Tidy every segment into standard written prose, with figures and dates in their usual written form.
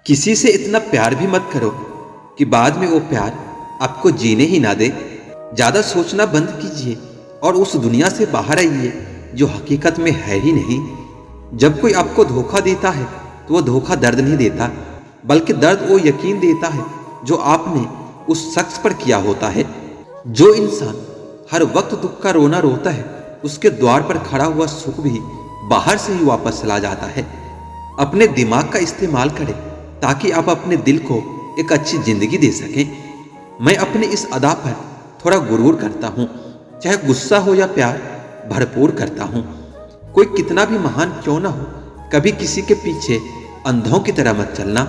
किसी से इतना प्यार भी मत करो कि बाद में वो प्यार आपको जीने ही ना दे। ज़्यादा सोचना बंद कीजिए और उस दुनिया से बाहर आइए जो हकीकत में है ही नहीं। जब कोई आपको धोखा देता है तो वो धोखा दर्द नहीं देता, बल्कि दर्द वो यकीन देता है जो आपने उस शख्स पर किया होता है। जो इंसान हर वक्त दुख का रोना रोता है, उसके द्वार पर खड़ा हुआ सुख भी बाहर से ही वापस चला जाता है। अपने दिमाग का इस्तेमाल करें ताकि आप अपने दिल को एक अच्छी जिंदगी दे सकें। मैं अपने इस अदा पर थोड़ा गुरूर करता हूँ, चाहे गुस्सा हो या प्यार भरपूर करता हूँ। कोई कितना भी महान क्यों ना हो, कभी किसी के पीछे अंधों की तरह मत चलना।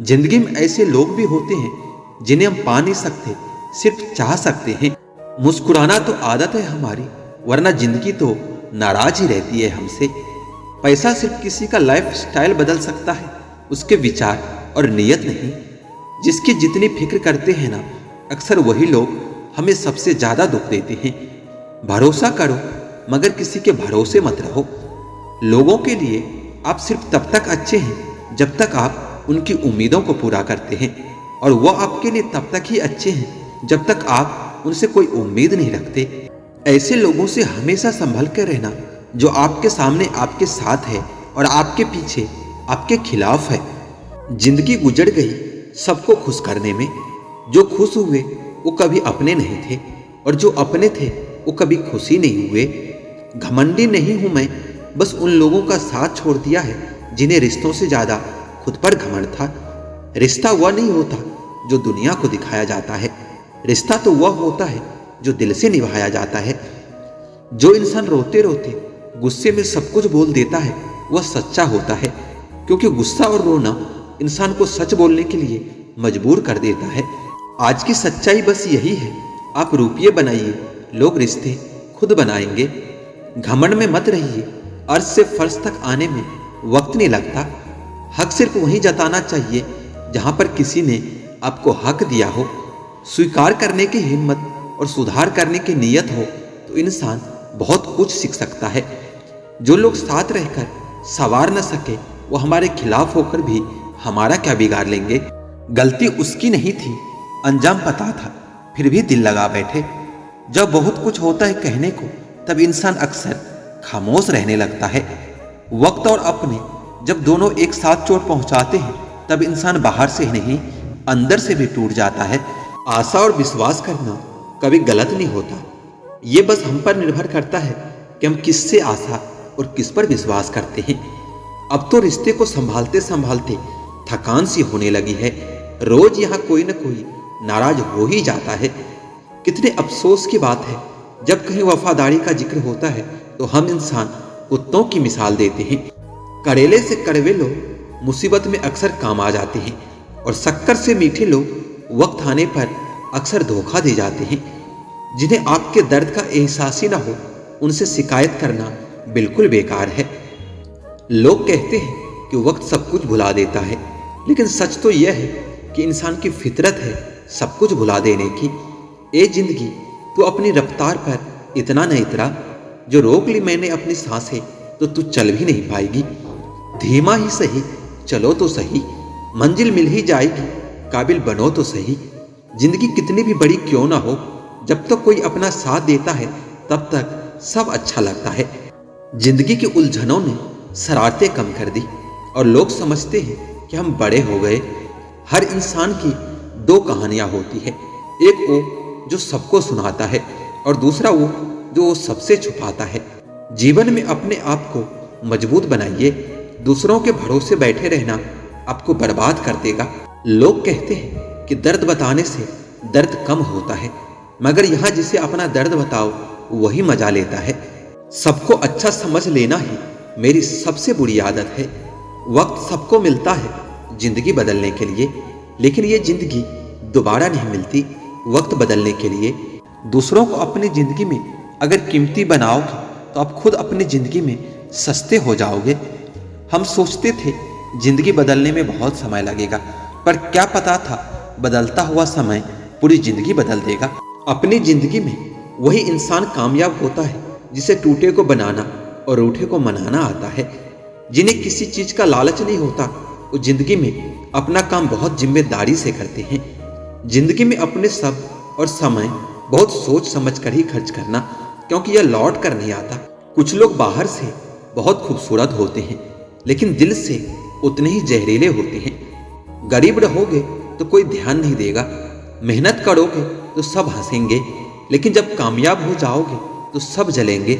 जिंदगी में ऐसे लोग भी होते हैं जिन्हें हम पा नहीं सकते, सिर्फ चाह सकते हैं। मुस्कुराना तो आदत है हमारी, वरना जिंदगी तो नाराज ही रहती है हमसे। पैसा सिर्फ किसी का लाइफ स्टाइल बदल सकता है, उसके विचार और नीयत नहीं। जिसकी जितनी फिक्र करते हैं ना, अक्सर वही लोग हमें सबसे ज्यादा दुख देते हैं। भरोसा करो मगर किसी के भरोसे मत रहो। लोगों के लिए आप सिर्फ तब तक अच्छे हैं जब तक आप उनकी उम्मीदों को पूरा करते हैं, और वह आपके लिए तब तक ही अच्छे हैं जब तक आप उनसे कोई उम्मीद नहीं रखते। ऐसे लोगों से हमेशा संभल कर रहना जो आपके सामने आपके साथ है और आपके पीछे आपके खिलाफ है। जिंदगी गुजर गई सबको खुश करने में। जो खुश हुए वो कभी अपने नहीं थे, और जो अपने थे वो कभी खुशी नहीं हुए। घमंडी नहीं हूं मैं, बस उन लोगों का साथ छोड़ दिया है जिन्हें रिश्तों से ज्यादा खुद पर घमंड था। रिश्ता वह नहीं होता जो दुनिया को दिखाया जाता है, रिश्ता तो वह होता है जो दिल से निभाया जाता है। जो इंसान रोते रोते गुस्से में सब कुछ बोल देता है वह सच्चा होता है, क्योंकि गुस्सा और रोना इंसान को सच बोलने के लिए मजबूर कर देता है। आज की सच्चाई बस यही है, आप रुपये बनाइए, लोग रिश्ते खुद बनाएंगे। घमंड में मत रहिए, अर्ज से फर्श तक आने में वक्त नहीं लगता। हक सिर्फ वहीं जताना चाहिए जहां पर किसी ने आपको हक दिया हो। स्वीकार करने की हिम्मत और सुधार करने की नीयत हो तो इंसान बहुत कुछ सीख सकता है। जो लोग साथ रहकर सवार न सके वो हमारे खिलाफ होकर भी हमारा क्या बिगाड़ लेंगे। गलती उसकी नहीं थी, अंजाम पता था, फिर भी दिल लगा बैठे। जब बहुत कुछ होता है कहने को, तब इंसान अक्सर खामोश रहने लगता है। वक्त और अपने जब दोनों एक साथ चोट पहुंचाते हैं, तब इंसान बाहर से ही नहीं अंदर से भी टूट जाता है। आशा और विश्वास करना कभी गलत नहीं होता, ये बस हम पर निर्भर करता है कि हम किससे आशा और किस पर विश्वास करते हैं। अब तो रिश्ते को संभालते संभालते थकान सी होने लगी है। रोज यहाँ कोई न कोई नाराज हो ही जाता है। कितने अफसोस की बात है, जब कहीं वफादारी का जिक्र होता है तो हम इंसान कुत्तों की मिसाल देते हैं। कड़ेले से कड़वे लोग मुसीबत में अक्सर काम आ जाते हैं, और शक्कर से मीठे लोग वक्त आने पर अक्सर धोखा दे जाते हैं। जिन्हें आपके दर्द का एहसास ही ना हो, उनसे शिकायत करना बिल्कुल बेकार है। लोग कहते हैं कि वक्त सब कुछ भुला देता है, लेकिन सच तो यह है कि इंसान की फितरत है सब कुछ भुला देने की। ए जिंदगी, तू अपनी रफ्तार पर इतना न इतरा, जो रोक ली मैंने अपनी सांसें तो तू चल भी नहीं पाएगी। धीमा ही सही चलो तो सही, मंजिल मिल ही जाएगी, काबिल बनो तो सही। जिंदगी कितनी भी बड़ी क्यों ना हो, जब तक कोई अपना साथ देता है तब तक सब अच्छा लगता है। जिंदगी की उलझनों ने शरारतें कम कर दी, और लोग समझते हैं कि हम बड़े हो गए। हर इंसान की दो कहानियां होती है, एक वो जो सबको सुनाता है, और दूसरा वो जो सबसे छुपाता है। जीवन में अपने आप को मजबूत बनाइए, दूसरों के भरोसे बैठे रहना आपको बर्बाद कर देगा। लोग कहते हैं कि दर्द बताने से दर्द कम होता है, मगर यहाँ जिसे अपना दर्द बताओ वही मजा लेता है। सबको अच्छा समझ लेना ही मेरी सबसे बुरी आदत है। वक्त सबको मिलता है जिंदगी बदलने के लिए, लेकिन ये जिंदगी दोबारा नहीं मिलती वक्त बदलने के लिए। दूसरों को अपनी जिंदगी में अगर कीमती बनाओगे तो आप खुद अपनी जिंदगी में सस्ते हो जाओगे। हम सोचते थे जिंदगी बदलने में बहुत समय लगेगा, पर क्या पता था बदलता हुआ समय पूरी जिंदगी बदल देगा। अपनी जिंदगी में वही इंसान कामयाब होता है जिसे टूटे को बनाना और रूठे को मनाना आता है। जिन्हें किसी चीज का लालच नहीं होता वो जिंदगी में अपना काम बहुत जिम्मेदारी से करते हैं। जिंदगी में अपने सब और समय बहुत सोच समझ कर ही खर्च करना, क्योंकि यह लौट कर नहीं आता। कुछ लोग बाहर से बहुत खूबसूरत होते हैं, लेकिन दिल से उतने ही जहरीले होते हैं। गरीब रहोगे तो कोई ध्यान नहीं देगा, मेहनत करोगे तो सब हंसेंगे, लेकिन जब कामयाब हो जाओगे तो सब जलेंगे।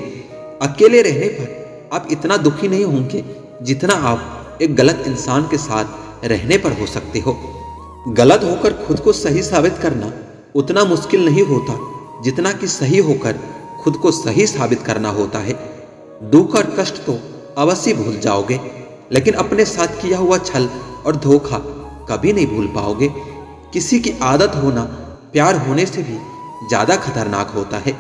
अकेले रहने पर आप इतना दुखी नहीं होंगे जितना आप एक गलत इंसान के साथ रहने पर हो सकते हो। गलत होकर खुद को सही साबित करना उतना मुश्किल नहीं होता जितना कि सही होकर खुद को सही साबित करना होता है। दुख और कष्ट तो अवश्य भूल जाओगे, लेकिन अपने साथ किया हुआ छल और धोखा कभी नहीं भूल पाओगे। किसी की आदत होना प्यार होने से भी ज्यादा खतरनाक होता है।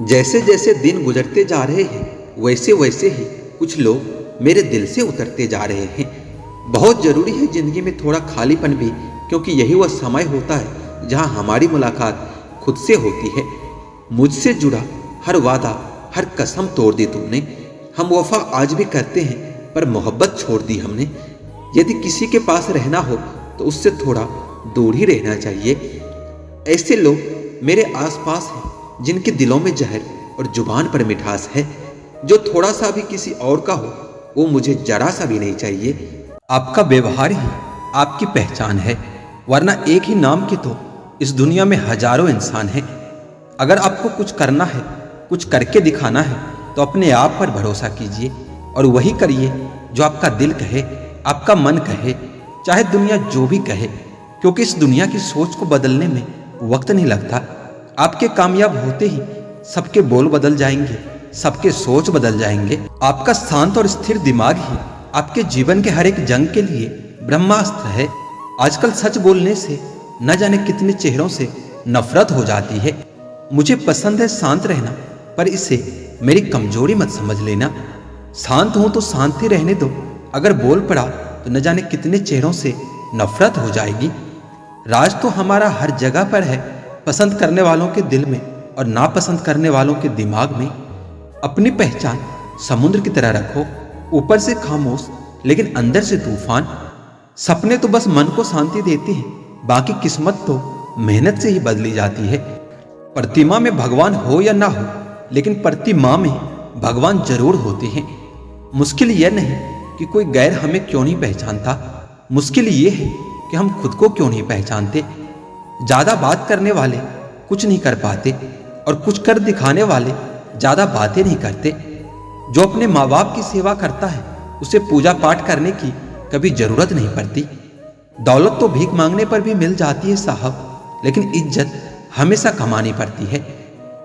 जैसे जैसे दिन गुजरते जा रहे हैं, वैसे वैसे ही कुछ लोग मेरे दिल से उतरते जा रहे हैं। बहुत जरूरी है जिंदगी में थोड़ा खालीपन भी, क्योंकि यही वह समय होता है जहां हमारी मुलाकात खुद से होती है। मुझसे जुड़ा हर वादा, हर कसम तोड़ दी तुमने। हम वफा आज भी करते हैं, पर मोहब्बत छोड़ दी हमने। यदि किसी के पास रहना हो तो उससे थोड़ा दूर ही रहना चाहिए। ऐसे लोग मेरे आसपास हैं जिनके दिलों में जहर और जुबान पर मिठास है। जो थोड़ा सा भी किसी और का हो, वो मुझे जरा सा भी नहीं चाहिए। आपका व्यवहार ही आपकी पहचान है, वरना एक ही नाम के तो इस दुनिया में हजारों इंसान हैं। अगर आपको कुछ करना है, कुछ करके दिखाना है, तो अपने आप पर भरोसा कीजिए और वही करिए जो आपका दिल कहे, आपका मन कहे, चाहे दुनिया जो भी कहे, क्योंकि इस दुनिया की सोच को बदलने में वक्त नहीं लगता। आपके कामयाब होते ही सबके बोल बदल जाएंगे, सबके सोच बदल जाएंगे। आपका शांत और स्थिर दिमाग ही आपके जीवन के हर एक जंग के लिए ब्रह्मास्त्र है। आजकल सच बोलने से न जाने कितने चेहरों से नफरत हो जाती है। मुझे पसंद है शांत रहना, पर इसे मेरी कमजोरी मत समझ लेना। शांत हूं तो शांति रहने दो, अगर बोल पड़ा तो न जाने कितने चेहरों से नफरत हो जाएगी। राज तो हमारा हर जगह पर है, पसंद करने वालों के दिल में और नापसंद करने वालों के दिमाग में। अपनी पहचान समुद्र की तरह रखो, ऊपर से खामोश लेकिन अंदर से तूफान। सपने तो बस मन को शांति देते हैं, बाकी किस्मत तो मेहनत से ही बदली जाती है। प्रतिमा में भगवान हो या ना हो, लेकिन प्रतिमा में भगवान जरूर होते हैं। मुश्किल यह नहीं कि कोई गैर हमें क्यों नहीं पहचानता, मुश्किल यह है कि हम खुद को क्यों नहीं पहचानते। ज्यादा बात करने वाले कुछ नहीं कर पाते, और कुछ कर दिखाने वाले ज्यादा बातें नहीं करते। जो अपने माँ बाप की सेवा करता है, उसे पूजा पाठ करने की कभी जरूरत नहीं पड़ती। दौलत तो भीख मांगने पर भी मिल जाती है साहब, लेकिन इज्जत हमेशा कमानी पड़ती है।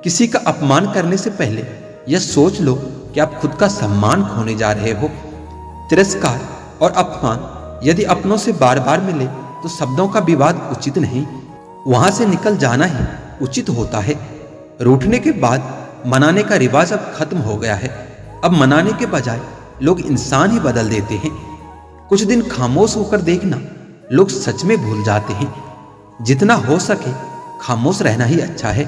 किसी का अपमान करने से पहले यह सोच लो कि आप खुद का सम्मान खोने जा रहे हो। तिरस्कार और अपमान यदि अपनों से बार बार मिले तो शब्दों का विवाद उचित नहीं, वहां से निकल जाना ही उचित होता है। रूठने के बाद मनाने का रिवाज अब खत्म हो गया है। अब मनाने के बजाय लोग इंसान ही बदल देते हैं। कुछ दिन खामोश होकर देखना, लोग सच में भूल जाते हैं। जितना हो सके खामोश रहना ही अच्छा है,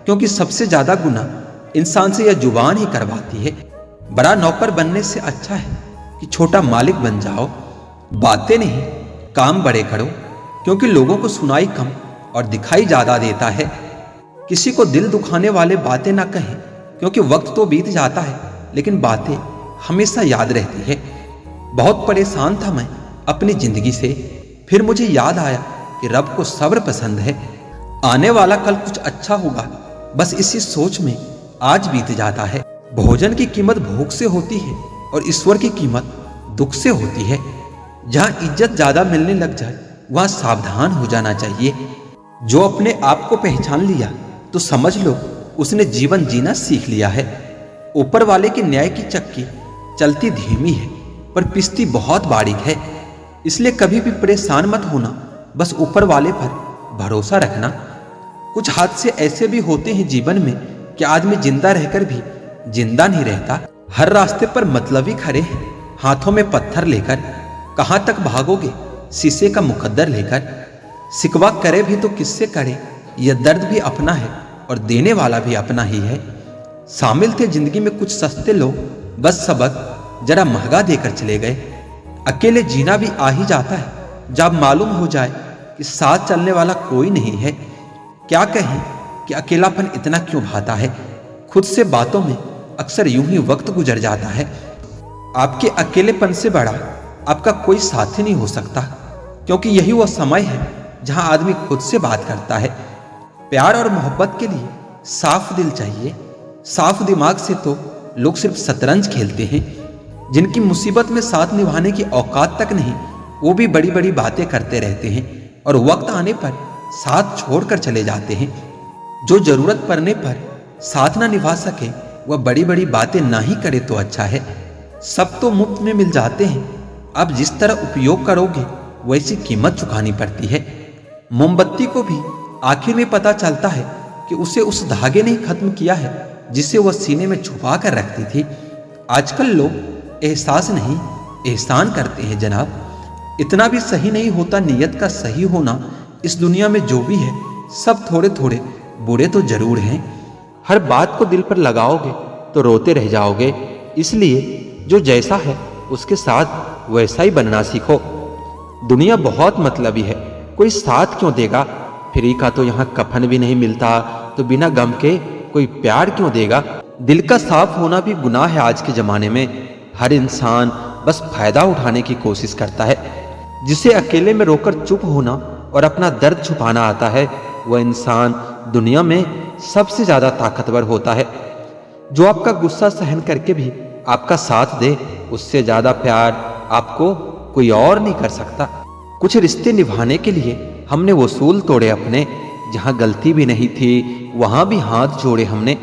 क्योंकि सबसे ज्यादा गुनाह इंसान से यह जुबान ही करवाती है। बड़ा नौकर बनने से अच्छा है कि छोटा मालिक बन जाओ। बातें नहीं, काम बड़े करो, क्योंकि लोगों को सुनाई कम और दिखाई ज्यादा देता है। किसी को दिल दुखाने वाले बातें ना कहें, क्योंकि वक्त तो बीत जाता है, लेकिन बातें हमेशा याद रहती है। बहुत परेशान था मैं अपनी जिंदगी से, फिर मुझे याद आया कि रब को सब्र पसंद है। आने वाला कल कुछ अच्छा होगा, बस इसी सोच में आज बीत जाता है। भोजन की कीमत भूख से होती है और ईश्वर की कीमत दुख से होती है। जहां इज्जत ज्यादा मिलने लग जाए, वहां सावधान हो जाना चाहिए। जो अपने आप को पहचान लिया तो समझ लो उसने जीवन जीना सीख लिया है। ऊपर वाले के न्याय की चक्की चलती धीमी है, पर पिसती बहुत बारीक है। इसलिए कभी भी परेशान मत होना, बस ऊपर वाले पर भरोसा रखना। कुछ हादसे ऐसे भी होते हैं जीवन में कि आदमी जिंदा रहकर भी जिंदा नहीं रहता। हर रास्ते पर मतलबी खड़े हैं, हाथों में पत्थर लेकर। कहां तक भागोगे शीशे का मुकद्दर लेकर। सिकवा करे भी तो किससे करे, यह दर्द भी अपना है और देने वाला भी अपना ही है। शामिल थे जिंदगी में कुछ सस्ते लोग, बस सबक जरा महंगा देकर चले गए। अकेले जीना भी आ ही जाता है, जब मालूम हो जाए कि साथ चलने वाला कोई नहीं है। क्या कहें कि अकेलापन इतना क्यों भाता है। खुद से बातों में अक्सर यूं ही वक्त गुजर जाता है। आपके अकेलेपन से बड़ा आपका कोई साथी नहीं हो सकता, क्योंकि यही वो समय है जहां आदमी खुद से बात करता है। प्यार और मोहब्बत के लिए साफ दिल चाहिए। साफ दिमाग से तो लोग सिर्फ शतरंज खेलते हैं। जिनकी मुसीबत में साथ निभाने की औकात तक नहीं, वो भी बड़ी बड़ी बातें करते रहते हैं और वक्त आने पर साथ छोड़कर चले जाते हैं। जो जरूरत पड़ने पर साथ ना निभा सके, वह बड़ी बड़ी बातें ना ही करे तो अच्छा है। सब तो मुफ्त में मिल जाते हैं, आप जिस तरह उपयोग करोगे वैसी कीमत चुकानी पड़ती है। मोमबत्ती को भी आखिर में पता चलता है कि उसे उस धागे ने खत्म किया है जिसे वह सीने में छुपा कर रखती थी। आजकल लोग एहसास नहीं एहसान करते हैं जनाब। इतना भी सही नहीं होता नियत का सही होना। इस दुनिया में जो भी है सब थोड़े थोड़े बुरे तो जरूर हैं। हर बात को दिल पर लगाओगे तो रोते रह जाओगे। इसलिए जो जैसा है उसके साथ वैसा ही बनना सीखो। दुनिया बहुत मतलबी है, कोई साथ क्यों देगा। फ्री का तो यहाँ कफन भी नहीं मिलता, तो बिना गम के कोई प्यार क्यों देगा। दिल का साफ होना भी गुनाह है आज के जमाने में। हर इंसान बस फायदा उठाने की कोशिश करता है। जिसे अकेले में रोकर चुप होना और अपना दर्द छुपाना आता है, वह इंसान दुनिया में सबसे ज्यादा ताकतवर होता है। जो आपका गुस्सा सहन करके भी आपका साथ दे, उससे ज्यादा प्यार आपको कोई और नहीं कर सकता। कुछ रिश्ते निभाने के लिए हमने वसूल तोड़े अपने, जहां गलती भी नहीं थी वहां भी हाथ जोड़े हमने।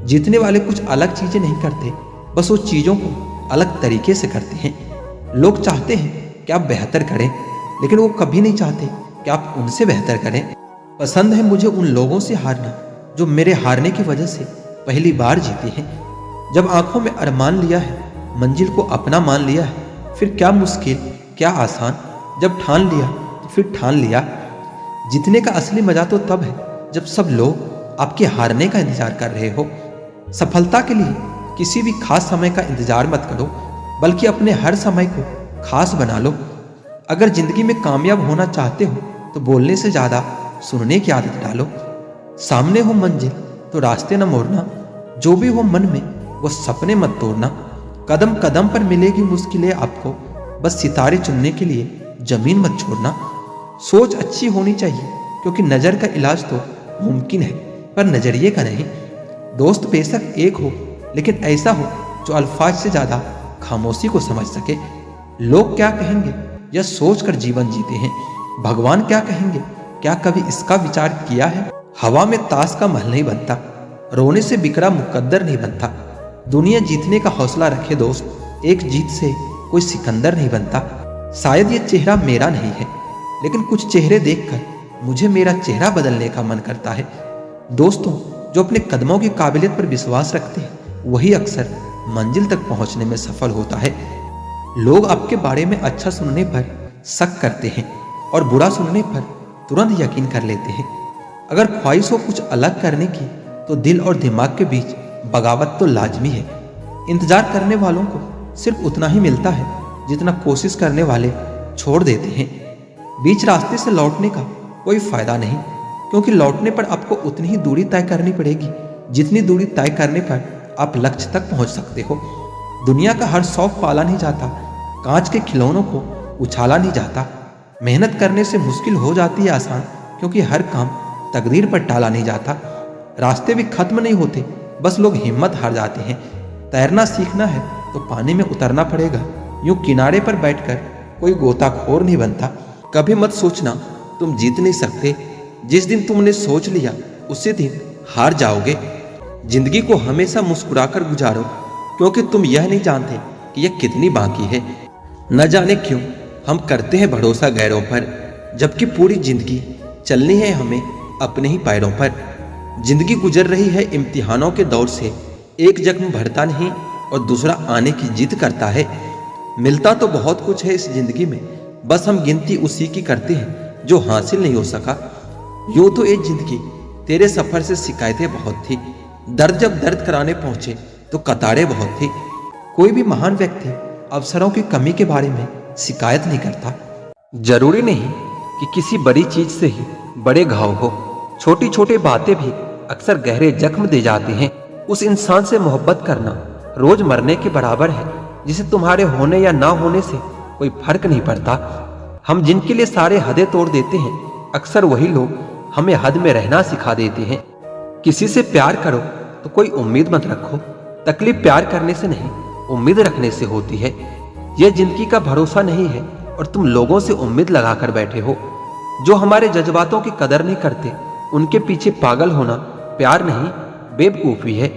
जीतने वाले कुछ अलग चीजें नहीं करते, बस वो चीजों को अलग तरीके से करते हैं। लोग चाहते हैं कि आप बेहतर करें, लेकिन वो कभी नहीं चाहते कि आप उनसे बेहतर करें। पसंद है मुझे उन लोगों से हारना जो मेरे हारने की वजह से पहली बार जीते हैं। जब आंखों में अरमान लिया है, मंजिल को अपना मान लिया है, फिर क्या मुश्किल क्या आसान। जब ठान लिया तो फिर ठान लिया। जीतने का असली मजा तो तब है जब सब लोग आपके हारने का इंतजार कर रहे हो। सफलता के लिए किसी भी खास समय का इंतजार मत करो, बल्कि अपने हर समय को खास बना लो। अगर जिंदगी में कामयाब होना चाहते हो तो बोलने से ज्यादा सुनने की आदत डालो। सामने हो मंजिल तो रास्ते न मोड़ना, जो भी हो मन में वो सपने मत तोड़ना। कदम कदम पर मिलेगी मुश्किलें आपको, बस सितारे चुनने के लिए जमीन मत छोड़ना। सोच अच्छी होनी चाहिए, क्योंकि नजर का इलाज तो मुमकिन है पर नजरिए का नहीं। दोस्त बेशक एक हो, लेकिन ऐसा हो जो अल्फाज से ज्यादा खामोशी को समझ सके। लोग क्या कहेंगे यह सोच कर जीवन जीते हैं। भगवान क्या कहेंगे क्या कभी इसका विचार किया है। हवा में ताश का महल नहीं बनता, रोने से बिखरा मुकद्दर नहीं बनता। दुनिया जीतने का हौसला रखे दोस्त, एक जीत से कोई सिकंदर नहीं बनता। शायद ये चेहरा मेरा नहीं है, लेकिन कुछ चेहरे देखकर मुझे मेरा चेहरा बदलने का मन करता है। दोस्तों जो अपने कदमों की काबिलियत पर विश्वास रखते हैं, वही अक्सर मंजिल तक पहुंचने में सफल होता है। लोग आपके बारे में अच्छा सुनने पर शक करते हैं और बुरा सुनने पर तुरंत यकीन कर लेते हैं। अगर ख्वाहिश हो कुछ अलग करने की, तो दिल और दिमाग के बीच बगावत तो लाजमी है। इंतजार करने वालों को सिर्फ उतना ही मिलता है जितना कोशिश करने वाले छोड़ देते हैं। बीच रास्ते से लौटने का कोई फायदा नहीं, क्योंकि लौटने पर आपको उतनी ही दूरी तय करनी पड़ेगी जितनी दूरी तय करने पर आप लक्ष्य तक पहुंच सकते हो। दुनिया का हर शौक पाला नहीं जाता, कांच के खिलौनों को उछाला नहीं जाता। मेहनत करने से मुश्किल हो जाती है आसान, क्योंकि हर काम तकदीर पर टाला नहीं जाता। रास्ते भी खत्म नहीं होते, बस लोग हिम्मत हार जाते हैं। तैरना सीखना है तो पानी में उतरना पड़ेगा, यूं किनारे पर बैठकर कोई गोताखोर नहीं बनता। कभी मत सोचना तुम जीत नहीं सकते, जिस दिन तुमने सोच लिया उसी दिन हार जाओगे। जिंदगी को हमेशा मुस्कुराकर गुजारो, क्योंकि तुम यह नहीं जानते कि यह कितनी बाकी है। न जाने क्यों हम करते हैं भरोसा गैरों पर, जबकि पूरी जिंदगी चलनी है हमें अपने ही पैरों पर। जिंदगी गुजर रही है इम्तिहानों के दौर से, एक जख्म भरता नहीं और दूसरा आने की जिद करता है। मिलता तो बहुत कुछ है इस जिंदगी में, बस हम गिनती उसी की करते हैं जो हासिल नहीं हो सका। यूं तो एक जिंदगी तेरे सफर से शिकायतें बहुत थी, दर्द जब दर्द कराने पहुंचे तो कतारें बहुत थी। कोई भी महान व्यक्ति अवसरों की कमी के बारे में शिकायत नहीं करता, जरूरी नहीं कि किसी बड़ी चीज से ही बड़े घाव हो। छोटी छोटी बातें भी अक्सर गहरे जख्म दे जाती हैं। उस इंसान से मोहब्बत करना रोज मरने के बराबर है, जिसे तुम्हारे होने या ना होने से कोई फर्क नहीं पड़ता। हम जिनके लिए सारे हदें तोड़ देते हैं, अक्सर वही लोग हमें हद में रहना सिखा देते हैं। किसी से प्यार करो तो कोई उम्मीद मत रखो। तकलीफ प्यार करने से नहीं, उम्मीद रखने से होती है। यह जिंदगी का भरोसा नहीं है और तुम लोगों से उम्मीद लगाकर बैठे हो जो हमारे जज्बातों की कदर नहीं करते। उनके पीछे पागल होना प्यार नहीं, बेवकूफी है।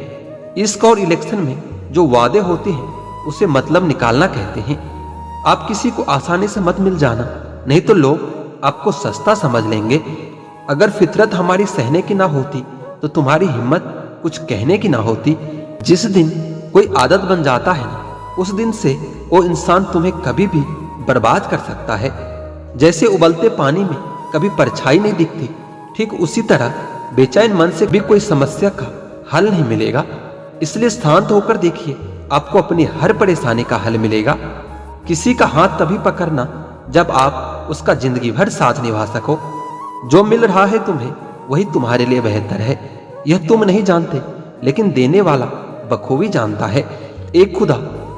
इश्क और इलेक्शन में जो वादे होते हैं उसे मतलब निकालना कहते हैं। आप किसी को आसानी से मत मिल जाना, नहीं तो लोग आपको सस्ता समझ लेंगे। अगर फितरत हमारी सहने की ना होती तो तुम्हारी हिम्मत कुछ कहने की ना होती। जिस दिन कोई आदत बन जाता है ना, उस दिन से वो इंसान तुम्हें कभी भी बर्बाद कर सकता है। जैसे उबलते पानी में कभी परछाई नहीं दिखती, ठीक उसी तरह बेचैन मन से भी कोई समस्या का हल नहीं मिलेगा। इसलिए शांत होकर देखिए, आपको अपनी हर परेशानी का हल मिलेगा। किसी का हाथ तभी पकड़ना जब आप उसका जिंदगी भर साथ निभा सको। जो मिल रहा है तुम्हें वही तुम्हारे लिए बेहतर है। यह तुम नहीं जानते, लेकिन देने वाला बखूबी जानता है। एक खुदा,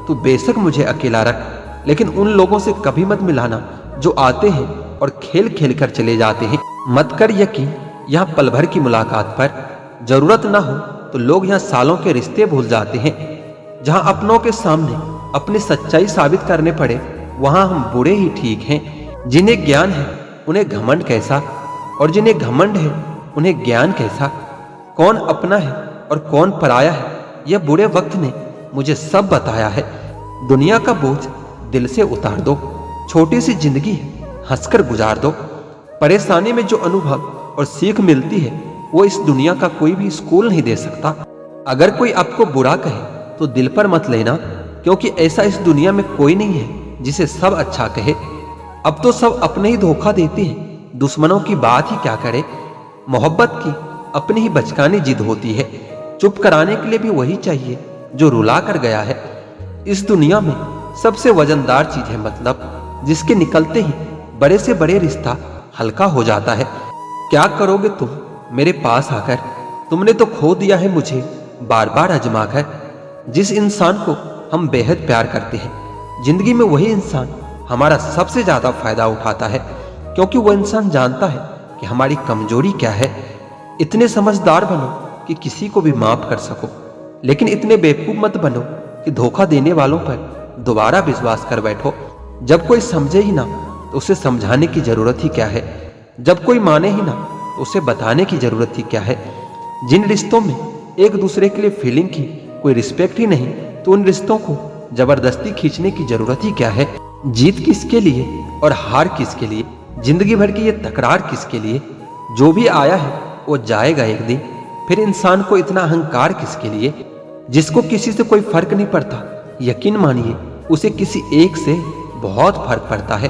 तू बेशक मुझे अकेला रख, लेकिन उन लोगों से कभी मत मिलाना जो आते हैं और खेल खेल कर चले जाते हैं। मत कर यकीन यहाँ पल भर की मुलाकात पर। जरूरत ना हो तो लोग यहाँ सालों के रिश्ते भूल जाते हैं। जहाँ अपनों के सामने अपनी सच्चाई साबित करने पड़े, वहां हम बुरे ही ठीक हैं। जिन्हें ज्ञान है उन्हें घमंड कैसा, और जिन्हें घमंड है उन्हें ज्ञान कैसा। कौन अपना है और कौन पराया है, यह बुरे वक्त ने मुझे सब बताया है। दुनिया का बोझ दिल से उतार दो, छोटी सी जिंदगी है, हंसकर गुजार दो। परेशानी में जो अनुभव और सीख मिलती है वो इस दुनिया का कोई भी स्कूल नहीं दे सकता। अगर कोई आपको बुरा कहे तो दिल पर मत लेना, क्योंकि ऐसा इस दुनिया में कोई नहीं है जिसे सब अच्छा कहे। अब तो सब अपने ही धोखा देते हैं, दुश्मनों की बात ही क्या करे। मोहब्बत की अपनी ही बचकानी जिद होती है, चुप कराने के लिए भी वही चाहिए जो रुला कर गया है। इस दुनिया में सबसे वजनदार चीज है मतलब, जिसके निकलते ही बड़े से बड़े रिश्ता हल्का हो जाता है। क्या करोगे तुम मेरे पास आकर, तुमने तो खो दिया है मुझे बार बार आजमा कर। जिस इंसान को हम बेहद प्यार करते हैं, जिंदगी में वही इंसान हमारा सबसे ज्यादा फायदा उठाता है, क्योंकि वह इंसान जानता है कि हमारी कमजोरी क्या है। इतने समझदार बनो कि किसी को भी माफ कर सको, लेकिन इतने बेवकूफ मत बनो कि धोखा देने वालों पर दोबारा विश्वास कर बैठो। जब कोई समझे ही ना तो उसे समझाने की जरूरत ही क्या है। जब कोई माने ही ना तो उसे बताने की जरूरत ही क्या है। जिन रिश्तों में एक दूसरे के लिए फीलिंग की कोई रिस्पेक्ट ही नहीं, तो उन रिश्तों को जबरदस्ती खींचने की जरूरत ही क्या है। जीत किसके लिए और हार किसके लिए, जिंदगी भर की ये तकरार किसके लिए। जो भी आया है वो जाएगा एक दिन, फिर इंसान को इतना अहंकार किसके लिए। जिसको किसी से कोई फर्क नहीं पड़ता, यकीन मानिए उसे किसी एक से बहुत फर्क पड़ता है।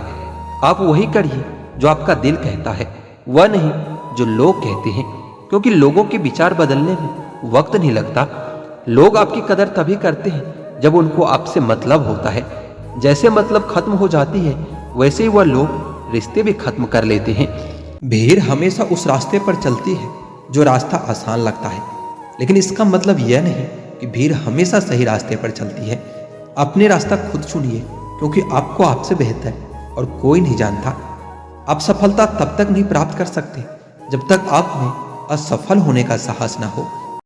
आप वही करिए जो आपका दिल कहता है, वह नहीं जो लोग कहते हैं, क्योंकि लोगों के विचार बदलने में वक्त नहीं लगता। लोग आपकी कदर तभी करते हैं जब उनको आपसे मतलब होता है। जैसे मतलब खत्म हो जाती है, वैसे ही वह लोग रिश्ते भी खत्म कर लेते हैं। भीड़ हमेशा उस रास्ते पर चलती है जो रास्ता आसान लगता है, लेकिन इसका मतलब यह नहीं कि भीड़ हमेशा सही रास्ते पर चलती है। अपने रास्ता खुद चुनिए, क्योंकि आपको आपसे बेहतर और कोई नहीं जानता। आप सफलता तब तक नहीं प्राप्त कर सकते जब तक आप में असफल होने का साहस ना हो।